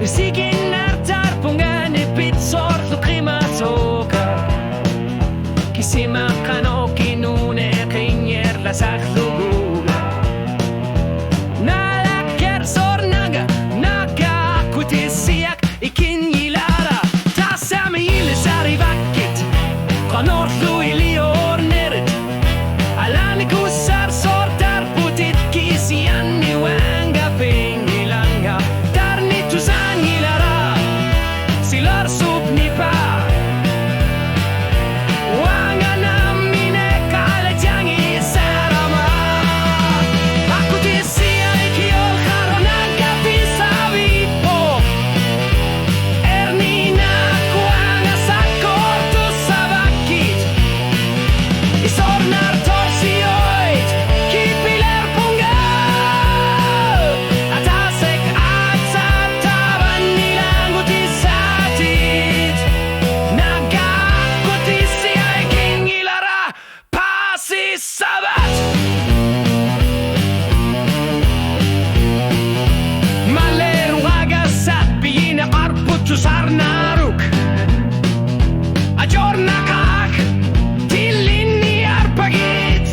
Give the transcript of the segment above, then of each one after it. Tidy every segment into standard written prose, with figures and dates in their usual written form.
Sigin tarpungan ipitsor lo krimatoka Kisima kano kinune kinyer la sakluga Nalaker sornaga naga kutisiak ikinyilara Tasami ilisari vakit Kanorlu ilior nerit Alani kusar sortar putit kisianni wanga pingilanga Tarni tusanyilara Silar subnipa Wanga namine kalajangi sarama Aku tisia ikio karonaga pisavipo Ernina kuanga sakortu savakit Isornar torsioit kipiler punga Atasek atsar taban nilangu tisatit Naga kutisia ikingilara pasi sabat Maleru agasat biyina arputu sarnaruk Ajorna kak Tillinni arpagit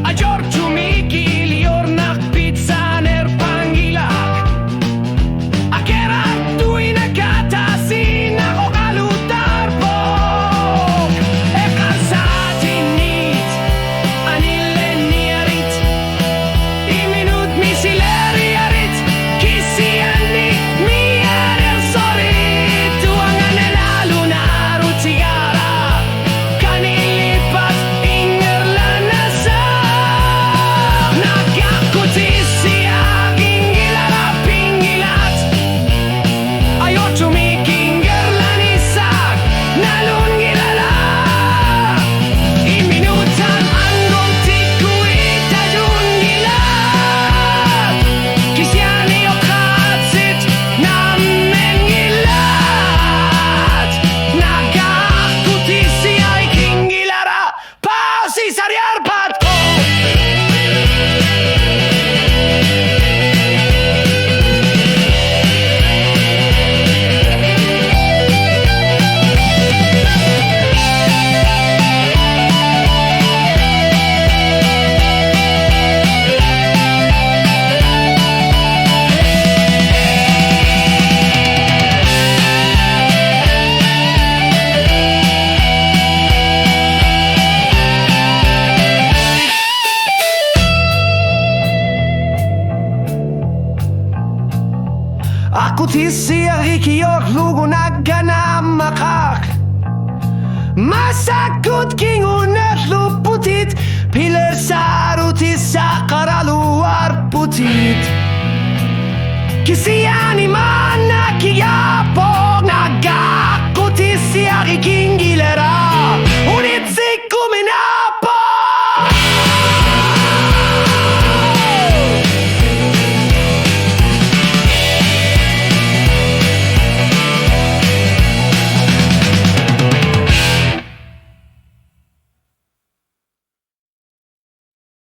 Ajortu mikil jornak pitsaner pangilak Akerat tuina katasina okalutarpok Ekasatinit anilleniarit Iminut misileriarit Kisianni miarer sorit Tuangan elalunaru tigara Kanilipat ingerlanasa Nagakutisia kingilara pingilat Ayotu mikingerlanisak nalun gilala Iminutan angong tikuit ajun gilat Kisiani okatsit namen gilat Nagakutisia ikingilara pausi sariarpatko Aku tisia ikiok lugu naganamakak Masakut kingunet luputit Piler sarutis sakaraluar putit Kisiani mana kiyapog Nagakutisia ikingilera